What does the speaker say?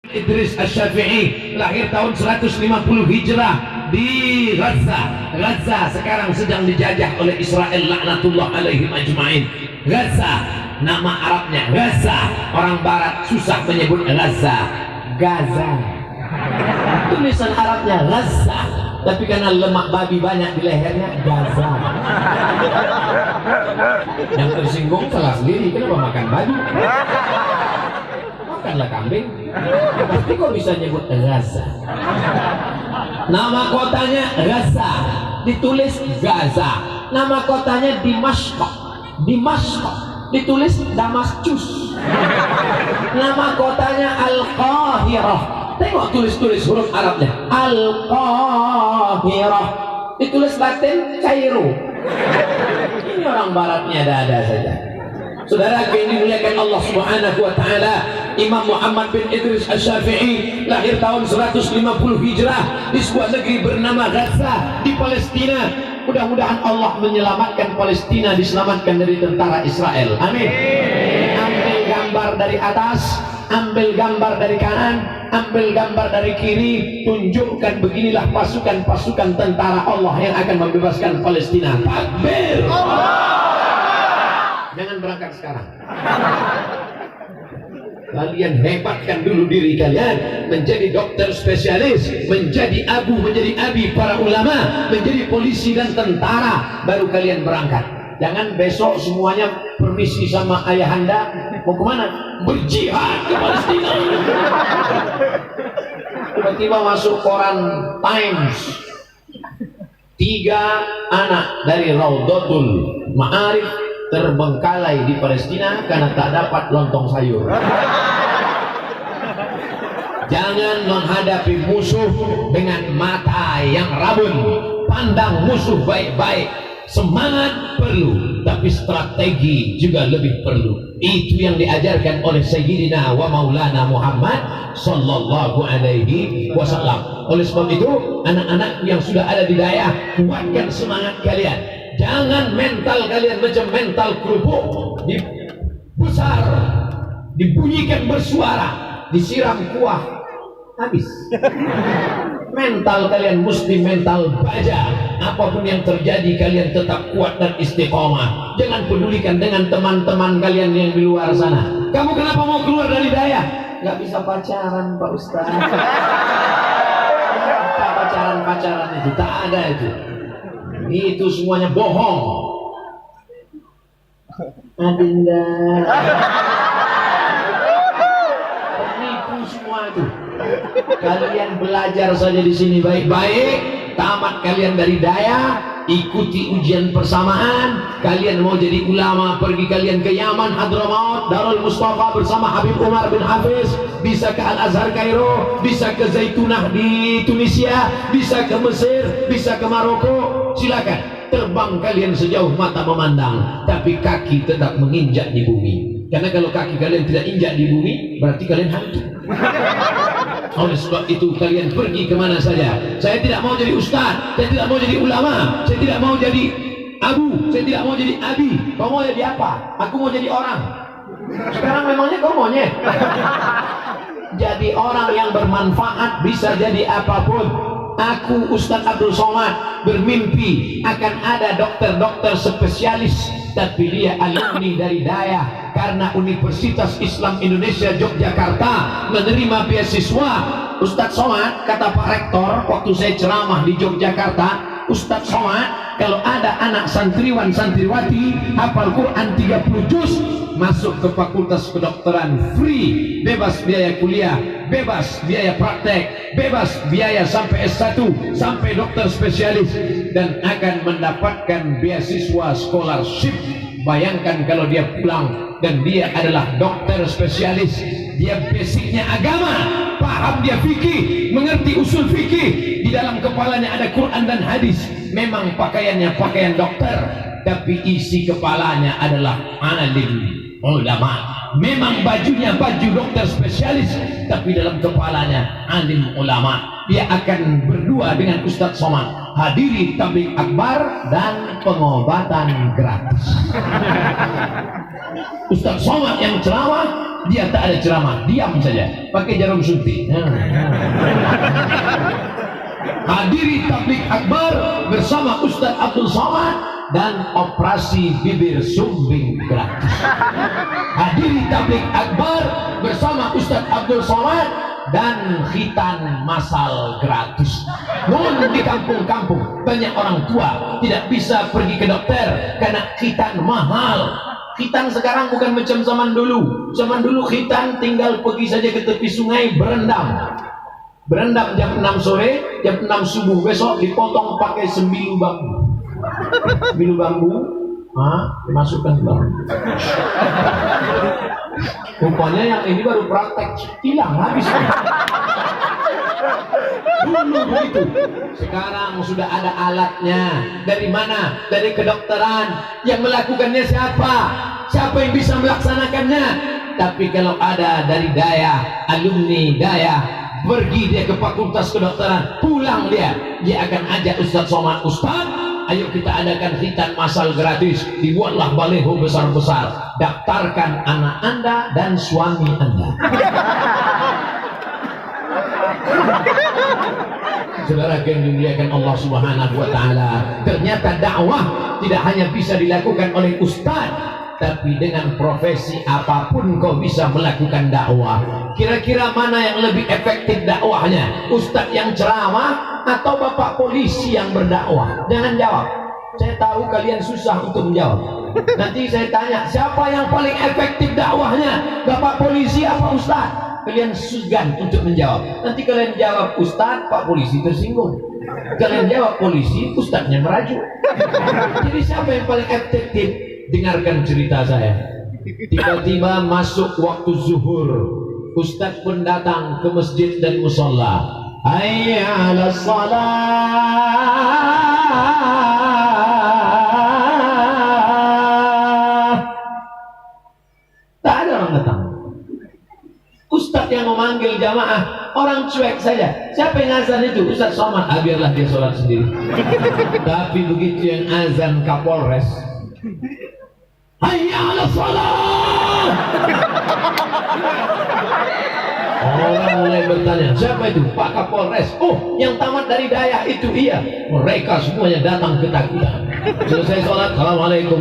Idris Asy-Syafi'i lahir tahun 150 Hijrah di Gaza. Gaza sekarang sedang dijajah oleh Israel laknatullah alaihim ajma'in. Gaza, nama Arabnya Gaza. Orang barat susah menyebut Gaza. Gaza. Tulisan Arabnya Gaza, tapi karena lemak babi banyak di lehernya Gaza. Yang tersinggung salah sendiri, kenapa makan babi? Makanlah kambing. Tapi kok bisa nyebut Gaza? Nama kotanya Gaza, ditulis Gaza. Nama kotanya Dimashq, ditulis Damaskus. Nama kotanya Al-Qahirah. Tengok tulis huruf Arabnya, Al-Qahirah, ditulis Latin Kairo. Ini orang baratnya ada saja. Saudara yang dimuliakan Allah Subhanahu wa taala, Imam Muhammad bin Idris Asy-Syafi'i lahir tahun 150 Hijrah di sebuah negeri bernama Gaza di Palestina. Mudah-mudahan Allah menyelamatkan Palestina, diselamatkan dari tentara Israel. Amin. Ambil gambar dari atas, ambil gambar dari kanan, ambil gambar dari kiri, tunjukkan beginilah pasukan-pasukan tentara Allah yang akan membebaskan Palestina. Takbir. Jangan berangkat sekarang. Kalian hebatkan dulu diri kalian, menjadi dokter spesialis, menjadi abu, menjadi abi para ulama, menjadi polisi dan tentara, baru kalian berangkat. Jangan besok semuanya permisi sama ayahanda, mau kemana? Berjihad ke Palestina. Tiba-tiba masuk koran Times, 3 anak dari Raudhatul Ma'arif terbengkalai di Palestina karena tak dapat lontong sayur. Jangan menghadapi musuh dengan mata yang rabun. Pandang musuh baik-baik. Semangat perlu, tapi strategi juga lebih perlu. Itu yang diajarkan oleh Sayyidina wa Maulana Muhammad sallallahu alaihi wasallam. Oleh sebab itu, anak-anak yang sudah ada di daerah, kuatkan semangat kalian. Jangan mental kalian macam mental kerupuk, dibesar, dibunyikan bersuara, disiram kuah, habis. Mental kalian mesti mental baja. Apapun yang terjadi, kalian tetap kuat dan istiqomah. Jangan pedulikan dengan teman-teman kalian yang di luar sana. Kamu kenapa mau keluar dari daya? Gak bisa pacaran, Pak Ustaz. Tak pacaran itu, tak ada itu. Itu semuanya bohong. Adinda. Penipu semua itu. Kalian belajar saja di sini baik-baik, tamat kalian dari daya, ikuti ujian persamaan. Kalian mau jadi ulama, pergi kalian ke Yaman, Hadramaut, Darul Mustafa bersama Habib Umar bin Hafiz, bisa ke Al-Azhar Kairo, bisa ke Zaitunah di Tunisia, bisa ke Mesir, bisa ke Maroko. Silakan terbang kalian sejauh mata memandang, tapi kaki tetap menginjak di bumi. Karena kalau kaki kalian tidak injak di bumi, berarti kalian hantu. Oleh sebab itu kalian pergi kemana saja. Saya tidak mau jadi ustaz, saya tidak mau jadi ulama, saya tidak mau jadi abu, saya tidak mau jadi abi. Kau mau jadi apa? Aku mau jadi orang. Sekarang memangnya kau maunya jadi orang yang bermanfaat, bisa jadi apapun. Aku Ustaz Abdul Somad bermimpi akan ada dokter-dokter spesialis, tapi dia alumni dari daya. Karena Universitas Islam Indonesia Yogyakarta menerima beasiswa. Ustaz Somad, kata Pak Rektor waktu saya ceramah di Yogyakarta, Ustaz Somad, kalau ada anak santriwan santriwati hafal Quran 30 juz, masuk ke fakultas kedokteran, free, bebas biaya kuliah, bebas biaya praktek, bebas biaya sampai S1, sampai dokter spesialis, dan akan mendapatkan beasiswa scholarship. Bayangkan kalau dia pulang dan dia adalah dokter spesialis, dia basicnya agama, paham dia fikih, mengerti usul fikih, di dalam kepalanya ada Quran dan hadis. Memang pakaiannya pakaian dokter, tapi isi kepalanya adalah alim ulama. Memang bajunya baju dokter spesialis, tapi dalam kepalanya alim ulama. Dia akan berdua dengan Ustaz Somad, hadiri tabligh akbar dan pengobatan gratis. Ustaz Somad yang ceramah, dia tak ada ceramah, diam saja, pakai jarum suntik. Hadiri tablik akbar bersama Ustaz Abdul Somad dan operasi bibir sumbing gratis. Hadiri tablik akbar bersama Ustaz Abdul Somad dan khitan masal gratis. Namun di kampung-kampung banyak orang tua tidak bisa pergi ke dokter karena khitan mahal. Khitan sekarang bukan macam zaman dulu. Zaman dulu khitan tinggal pergi saja ke tepi sungai berendam. Berendam jam 6 sore, jam 6 subuh, besok dipotong pakai sembilu bambu. Sembilu bambu, dimasukkan ke dalam. Rupanya yang ini baru praktek, hilang habis. Dulu begitu. Sekarang sudah ada alatnya. Dari mana? Dari kedokteran. Yang melakukannya siapa? Siapa yang bisa melaksanakannya? Tapi kalau ada dari daya, alumni daya, pergi dia ke fakultas kedokteran, pulang dia akan ajak Ustaz Somad, Ustaz, ayo kita adakan khitan masal gratis, dibuatlah baliho besar-besar, daftarkan anak Anda dan suami Anda. Saudara yang dimuliakan Allah Subhanahu wa taala, ternyata dakwah tidak hanya bisa dilakukan oleh ustaz, tapi dengan profesi apapun kau bisa melakukan dakwah. Kira-kira mana yang lebih efektif dakwahnya? Ustaz yang ceramah atau bapak polisi yang berdakwah? Jangan jawab. Saya tahu kalian susah untuk menjawab. Nanti saya tanya, siapa yang paling efektif dakwahnya? Bapak polisi apa ustaz? Kalian segan untuk menjawab. Nanti kalian jawab ustaz, pak polisi tersinggung. Kalian jawab polisi, ustaznya merajuk. Jadi siapa yang paling efektif? Dengarkan cerita saya. Tiba-tiba masuk waktu zuhur, ustaz pun datang ke masjid dan musola. Hayya 'alas shalah. Tak ada orang datang. Ustaz yang memanggil jamaah, orang cuek saja. Siapa yang azan itu? Ustaz Somad. Biarlah dia sholat sendiri. Tapi begitu yang azan Kapolres, hayya 'alas shalah. Orang mulai bertanya, siapa itu? Pak Kapolres. Oh, yang tamat dari daya itu. Iya. Mereka semuanya datang ketakutan. Selesai sholat, assalamualaikum.